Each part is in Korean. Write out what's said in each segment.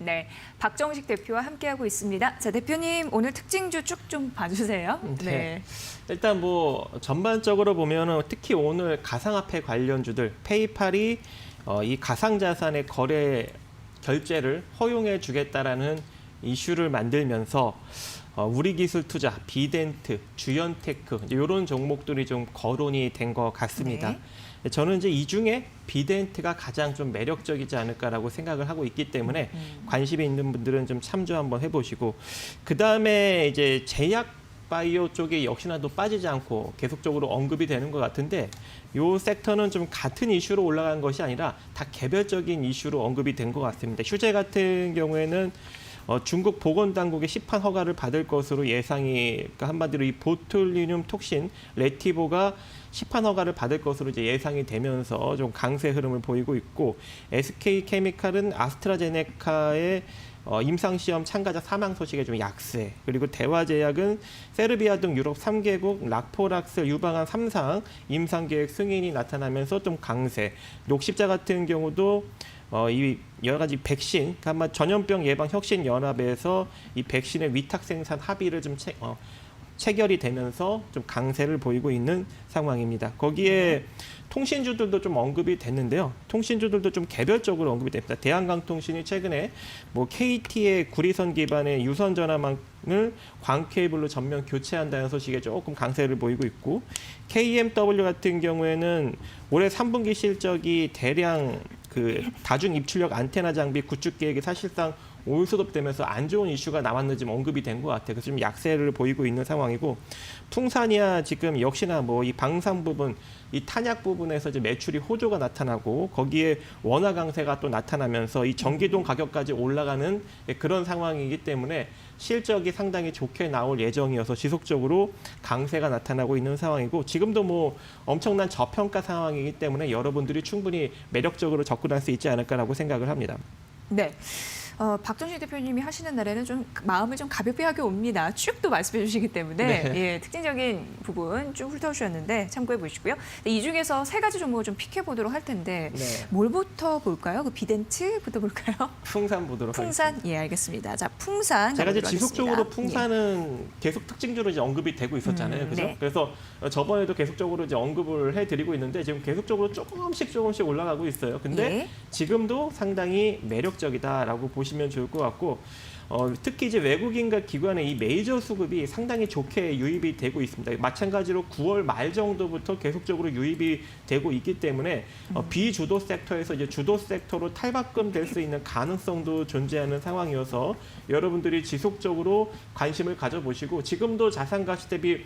네, 박정식 대표와 함께하고 있습니다. 자, 대표님 오늘 특징주 쭉 좀 봐주세요. 네. 일단 뭐 전반적으로 보면은 특히 오늘 가상화폐 관련주들 페이팔이 이 가상자산의 거래 결제를 허용해 주겠다라는 이슈를 만들면서 우리 기술 투자, 비덴트, 주연테크 이런 종목들이 좀 거론이 된 것 같습니다. 네. 저는 이제 이 중에 비덴트가 가장 좀 매력적이지 않을까라고 생각을 하고 있기 때문에 관심이 있는 분들은 좀 참조 한번 해보시고 그 다음에 이제 제약 바이오 쪽이 역시나 또 빠지지 않고 계속적으로 언급이 되는 것 같은데 이 섹터는 좀 같은 이슈로 올라간 것이 아니라 다 개별적인 이슈로 언급이 된 것 같습니다. 휴재 같은 경우에는 중국 보건당국의 시판 허가를 받을 것으로 예상이, 그러니까 한마디로 이 보툴리늄 톡신 레티보가 시판 허가를 받을 것으로 이제 예상이 되면서 좀 강세 흐름을 보이고 있고, SK케미칼은 아스트라제네카의 임상시험 참가자 사망 소식에 좀 약세, 그리고 대화제약은 세르비아 등 유럽 3개국 락포락스를 유방한 3상 임상계획 승인이 나타나면서 좀 강세, 녹십자 같은 경우도 이 여러 가지 백신, 아마 전염병 예방 혁신 연합에서 이 백신의 위탁 생산 합의를 좀 체결이 되면서 좀 강세를 보이고 있는 상황입니다. 거기에 통신주들도 좀 언급이 됐는데요. 통신주들도 좀 개별적으로 언급이 됩니다. 대한강통신이 최근에 뭐 KT의 구리선 기반의 유선 전화망을 광 케이블로 전면 교체한다는 소식에 조금 강세를 보이고 있고, KMW 같은 경우에는 올해 3분기 실적이 대량 그 다중 입출력 안테나 장비 구축 계획이 사실상 올수습되면서 안 좋은 이슈가 나왔는지 언급이 된 것 같아요. 그래서 좀 약세를 보이고 있는 상황이고, 풍산이야 지금 역시나 뭐 이 방산 부분, 이 탄약 부분에서 이제 매출이 호조가 나타나고 거기에 원화 강세가 또 나타나면서 이 전기동 가격까지 올라가는 그런 상황이기 때문에 실적이 상당히 좋게 나올 예정이어서 지속적으로 강세가 나타나고 있는 상황이고, 지금도 뭐 엄청난 저평가 상황이기 때문에 여러분들이 충분히 매력적으로 접근할 수 있지 않을까라고 생각을 합니다. 네. 박정식 대표님이 하시는 날에는 좀 마음을 좀 가볍게 하게 옵니다. 쭉 또 말씀해 주시기 때문에 네. 예, 특징적인 부분 쭉 훑어주셨는데 참고해 보시고요. 이 중에서 세 가지 종목을 좀 픽해 보도록 할 텐데 네. 뭘부터 볼까요? 그 비덴트부터 볼까요? 풍산 보도록 하겠습니다. 풍산, 예, 알겠습니다. 자, 풍산. 제가 이제 가보도록 지속적으로 하겠습니다. 풍산은 계속 특징주로 이제 언급이 되고 있었잖아요. 그죠? 네. 그래서 저번에도 계속적으로 이제 언급을 해드리고 있는데 지금 계속적으로 조금씩 올라가고 있어요. 근데 예. 지금도 상당히 매력적이다라고 보시면 좋을 것 같고, 특히 이제 외국인과 기관의 이 메이저 수급이 상당히 좋게 유입이 되고 있습니다. 마찬가지로 9월 말 정도부터 계속적으로 유입이 되고 있기 때문에 비주도 섹터에서 이제 주도 섹터로 탈바꿈될 수 있는 가능성도 존재하는 상황이어서 여러분들이 지속적으로 관심을 가져보시고, 지금도 자산 가치 대비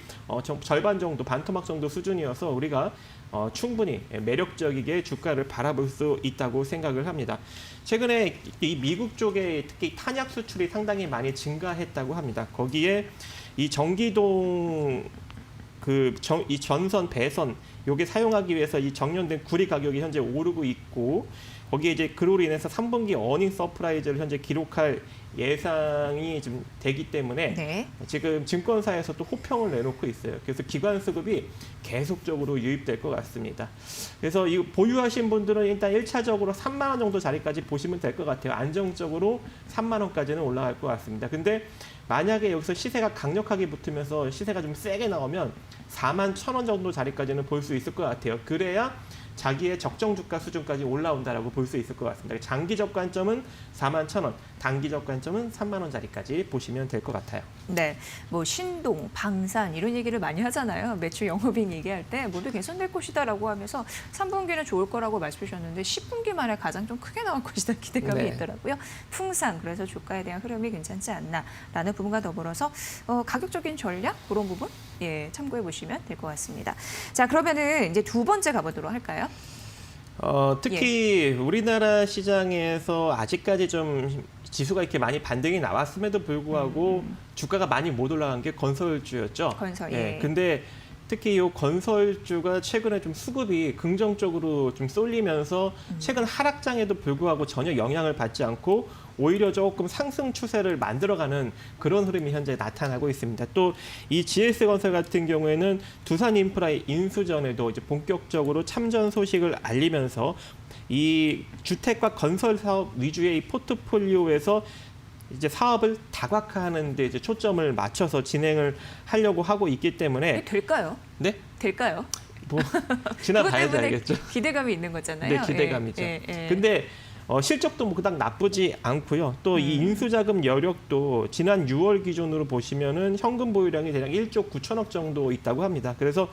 절반 정도, 반토막 정도 수준이어서 우리가 충분히 매력적이게 주가를 바라볼 수 있다고 생각을 합니다. 최근에 이 미국 쪽에 특히 탄약 수출이 상당히 많이 증가했다고 합니다. 거기에 이 전기동 이 전선, 배선 요게 사용하기 위해서 이 정년된 구리 가격이 현재 오르고 있고, 거기에 이제 그로 인해서 3분기 어닝 서프라이즈를 현재 기록할 예상이 좀 되기 때문에 네. 지금 증권사에서 또 호평을 내놓고 있어요. 그래서 기관 수급이 계속적으로 유입될 것 같습니다. 그래서 이거 보유하신 분들은 일단 1차적으로 3만 원 정도 자리까지 보시면 될 것 같아요. 안정적으로 3만 원까지는 올라갈 것 같습니다. 근데 만약에 여기서 시세가 강력하게 붙으면서 시세가 좀 세게 나오면 4만 1,000원 정도 자리까지는 볼 수 있을 것 같아요. 그래야 자기의 적정 주가 수준까지 올라온다라고 볼 수 있을 것 같습니다. 장기적 관점은 4만 1,000원, 단기적 관점은 3만 원짜리까지 보시면 될 것 같아요. 네, 뭐 신동, 방산 이런 얘기를 많이 하잖아요. 매출 영업이익 얘기할 때 모두 개선될 것이다라고 하면서 3분기는 좋을 거라고 말씀해 주셨는데 10분기 만에 가장 좀 크게 나올 것이다 기대감이 네. 있더라고요. 풍산, 그래서 주가에 대한 흐름이 괜찮지 않나라는 부분과 더불어서 가격적인 전략 그런 부분 예, 참고해 보시면 될 것 같습니다. 자, 그러면은 이제 두 번째 가보도록 할까요? 특히 우리나라 시장에서 아직까지 좀 지수가 이렇게 많이 반등이 나왔음에도 불구하고 주가가 많이 못 올라간 게 건설주였죠. 건설, 예. 네, 근데 특히 이 건설주가 최근에 좀 수급이 긍정적으로 좀 쏠리면서 최근 하락장에도 불구하고 전혀 영향을 받지 않고 오히려 조금 상승 추세를 만들어가는 그런 흐름이 현재 나타나고 있습니다. 또 이 GS건설 같은 경우에는 두산인프라의 인수전에도 이제 본격적으로 참전 소식을 알리면서 이 주택과 건설 사업 위주의 이 포트폴리오에서 이제 사업을 다각화하는 데 이제 초점을 맞춰서 진행을 하려고 하고 있기 때문에 이게 될까요? 네? 될까요? 뭐 지나봐야지 그것 때문에 알겠죠. 기대감이 있는 거잖아요. 네, 기대감이죠. 예. 근데 실적도 뭐 그닥 나쁘지 않고요. 또 이 인수자금 여력도 지난 6월 기준으로 보시면은 현금 보유량이 대략 1조 9천억 정도 있다고 합니다. 그래서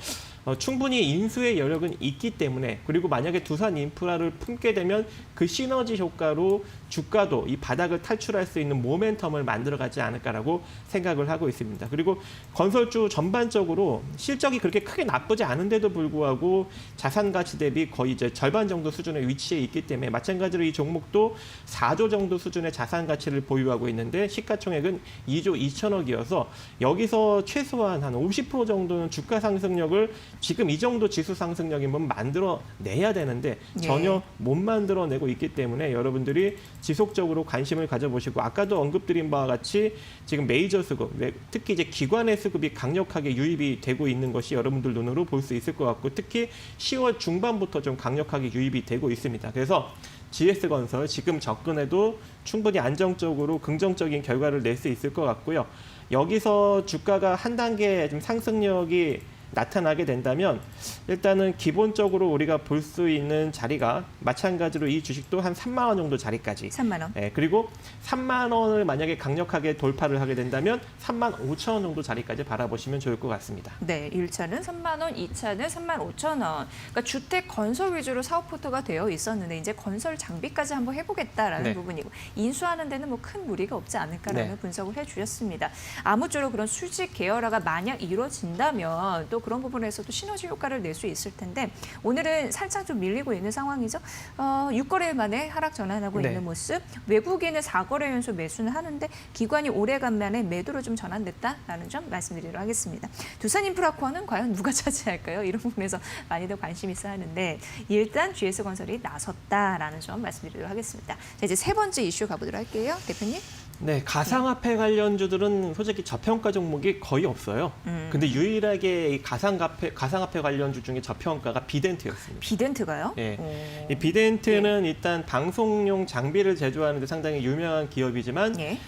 충분히 인수의 여력은 있기 때문에, 그리고 만약에 두산 인프라를 품게 되면 그 시너지 효과로 주가도 이 바닥을 탈출할 수 있는 모멘텀을 만들어가지 않을까라고 생각을 하고 있습니다. 그리고 건설주 전반적으로 실적이 그렇게 크게 나쁘지 않은데도 불구하고 자산 가치 대비 거의 이제 절반 정도 수준의 위치에 있기 때문에 마찬가지로 이 종목도 4조 정도 수준의 자산 가치를 보유하고 있는데 시가총액은 2조 2천억이어서 여기서 최소한 한 50% 정도는 주가 상승력을 지금 이 정도 지수 상승력이면 만들어내야 되는데 전혀 못 만들어내고 있기 때문에 여러분들이 지속적으로 관심을 가져보시고, 아까도 언급드린 바와 같이 지금 메이저 수급, 특히 이제 기관의 수급이 강력하게 유입이 되고 있는 것이 여러분들 눈으로 볼 수 있을 것 같고, 특히 10월 중반부터 좀 강력하게 유입이 되고 있습니다. 그래서 GS건설 지금 접근해도 충분히 안정적으로 긍정적인 결과를 낼 수 있을 것 같고요. 여기서 주가가 한 단계 좀 상승력이 나타나게 된다면 일단은 기본적으로 우리가 볼 수 있는 자리가 마찬가지로 이 주식도 한 3만 원 정도 자리까지. 3만 원. 예, 그리고 3만 원을 만약에 강력하게 돌파를 하게 된다면 3만 5천 원 정도 자리까지 바라보시면 좋을 것 같습니다. 네, 1차는 3만 원, 2차는 3만 5천 원. 그러니까 주택 건설 위주로 사업 포트가 되어 있었는데 이제 건설 장비까지 한번 해보겠다라는 네. 부분이고, 인수하는 데는 뭐 큰 무리가 없지 않을까라는 분석을 해주셨습니다. 아무쪼록 그런 수직 계열화가 만약 이루어진다면 또 그런 부분에서도 시너지 효과를 낼 수 있을 텐데 오늘은 살짝 좀 밀리고 있는 상황이죠. 6거래일 만에 하락 전환하고 네. 있는 모습. 외국인은 4거래 연속 매수는 하는데 기관이 오래간만에 매도로 좀 전환됐다라는 점 말씀드리도록 하겠습니다. 두산인프라코어는 과연 누가 차지할까요? 이런 부분에서 많이들 관심이 있어 하는데 일단 GS건설이 나섰다라는 점 말씀드리도록 하겠습니다. 자, 이제 세 번째 이슈 가보도록 할게요. 대표님. 네, 가상화폐 관련주들은 솔직히 저평가 종목이 거의 없어요. 근데 유일하게 이 가상화폐 관련주 중에 저평가가 비덴트였습니다. 비덴트가요? 예. 이 비덴트는 일단 방송용 장비를 제조하는 데 상당히 유명한 기업이지만 예.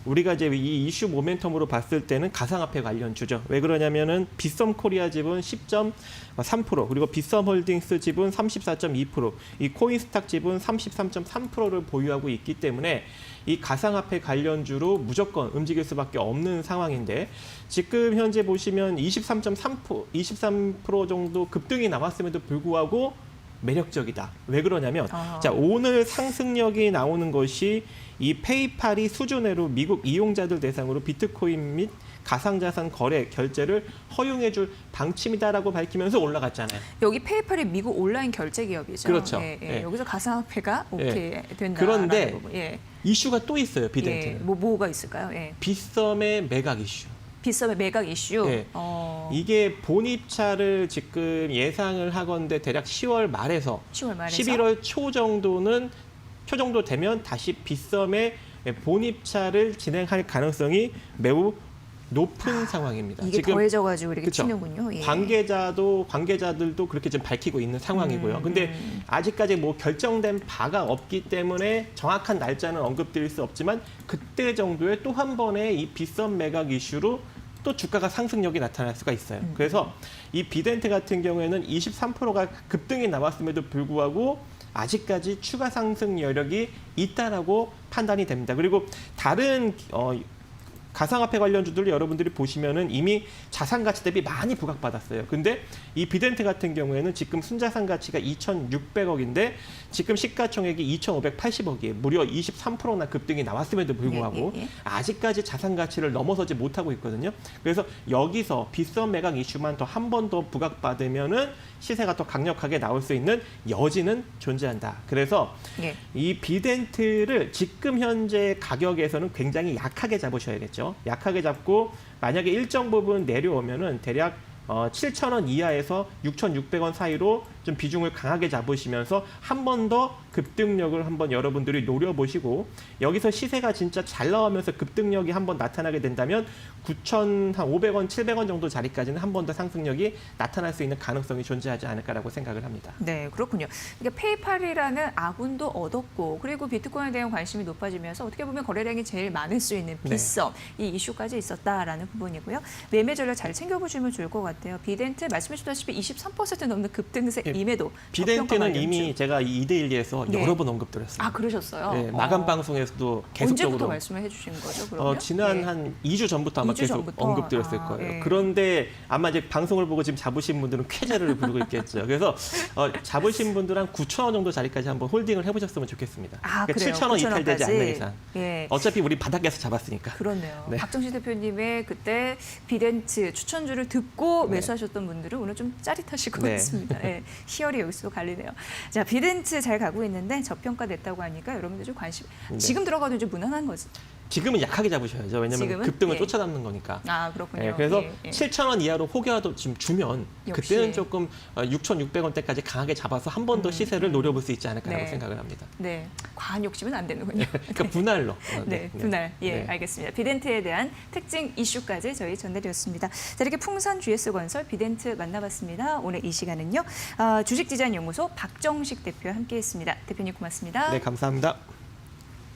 우리가 이제 이 이슈 모멘텀으로 봤을 때는 가상화폐 관련주죠. 왜 그러냐면은 빗썸 코리아 지분 10.3%, 그리고 빗썸 홀딩스 지분 34.2%, 이 코인스탁 지분 33.3%를 보유하고 있기 때문에 이 가상화폐 관련주로 무조건 움직일 수밖에 없는 상황인데, 지금 현재 보시면 23% 정도 급등이 나왔음에도 불구하고 매력적이다. 왜 그러냐면 자, 오늘 상승력이 나오는 것이 이 페이팔이 수주내로 미국 이용자들 대상으로 비트코인 및 가상자산 거래 결제를 허용해줄 방침이다라고 밝히면서 올라갔잖아요. 여기 페이팔이 미국 온라인 결제 기업이죠. 그렇죠. 예, 예. 예. 여기서 가상화폐가 오케이 된다. 그런데 예. 이슈가 또 있어요. 비덴트는. 예. 뭐가 있을까요? 예. 빗썸의 매각 이슈. 빗썸의 매각 이슈. 예. 이게 본입차를 지금 예상을 하건대 대략 10월 말에서 10월 말에서 11월 초 정도 되면 다시 빗썸의 본입차를 진행할 가능성이 매우 높은 상황입니다. 이게 지금 더해져가지고 이렇게 그쵸. 치는군요. 예. 관계자들도 그렇게 지금 밝히고 있는 상황이고요. 근데 아직까지 뭐 결정된 바가 없기 때문에 정확한 날짜는 언급드릴 수 없지만 그때 정도에 또 한 번의 이 빗썸 매각 이슈로 또 주가가 상승력이 나타날 수가 있어요. 그래서 이 비덴트 같은 경우에는 23%가 급등이 나왔음에도 불구하고 아직까지 추가 상승 여력이 있다라고 판단이 됩니다. 그리고 다른 가상화폐 관련주들 여러분들이 보시면은 이미 자산 가치 대비 많이 부각받았어요. 근데 이 비덴트 같은 경우에는 지금 순자산 가치가 2,600억인데 지금 시가총액이 2,580억이에요. 무려 23%나 급등이 나왔음에도 불구하고 아직까지 자산 가치를 넘어서지 못하고 있거든요. 그래서 여기서 빗썸 매각 이슈만 더 한 번 더 부각받으면은 시세가 더 강력하게 나올 수 있는 여지는 존재한다. 그래서 이 비덴트를 지금 현재 가격에서는 굉장히 약하게 잡으셔야겠죠. 약하게 잡고 만약에 일정 부분 내려오면은 대략 7,000원 이하에서 6,600원 사이로 좀 비중을 강하게 잡으시면서 한 번 더 급등력을 한번 여러분들이 노려보시고 여기서 시세가 진짜 잘 나오면서 급등력이 한번 나타나게 된다면 9,500원, 700원 정도 자리까지는 한 번 더 상승력이 나타날 수 있는 가능성이 존재하지 않을까라고 생각을 합니다. 네, 그렇군요. 그러니까 페이팔이라는 아군도 얻었고 그리고 비트코인에 대한 관심이 높아지면서 어떻게 보면 거래량이 제일 많을 수 있는 빗썸 이 이슈까지 있었다라는 부분이고요. 매매 전략 잘 챙겨보시면 좋을 것 같아요. 비덴트 말씀해 주셨다시피 23% 넘는 급등세임에도 비덴트는 이미 제가 이 2대1리에서 네. 여러 번 언급드렸습니다. 아, 그러셨어요? 네, 마감 방송에서도 계속적으로 언제부터 말씀을 해주신 거죠? 그러면? 지난 한 2주 전부터 아마 2주 계속 전부터? 언급드렸을 아, 거예요. 예. 그런데 아마 이제 방송을 보고 지금 잡으신 분들은 쾌재를 부르고 있겠죠. 그래서 잡으신 분들 한 9,000원 정도 자리까지 한번 홀딩을 해보셨으면 좋겠습니다. 아, 그러니까 그래요? 7,000원 이탈되지 9,000원 않는 까지? 이상. 예. 어차피 우리 바닥에서 잡았으니까. 그렇네요. 네. 박정식 대표님의 그때 비덴트 추천주를 듣고 네. 매수하셨던 분들은 오늘 좀 짜릿하실 것 네. 같습니다. 예, 희열이 여기서 갈리네요. 자, 비덴트 잘 가고 있는데 저평가됐다고 하니까 여러분들 좀 관심. 네. 지금 들어가도 좀 무난한 거지. 지금은 약하게 잡으셔야죠. 왜냐하면 지금은? 급등을 예. 쫓아잡는 거니까. 아, 그렇군요. 네, 그래서 예, 예. 7,000원 이하로 혹여라도 지금 주면 역시. 그때는 조금 6,600원대까지 강하게 잡아서 한 번 더 시세를 노려볼 수 있지 않을까라고 네. 생각을 합니다. 네, 과한 욕심은 안 되는군요. 그러니까 분할로. 네, 분할. 예, 네. 알겠습니다. 비덴트에 대한 특징 이슈까지 저희 전해드렸습니다. 자, 이렇게 풍산 GS건설 비덴트 만나봤습니다. 오늘 이 시간은요, 주식지자연연구소 박정식 대표와 함께했습니다. 대표님 고맙습니다. 네, 감사합니다.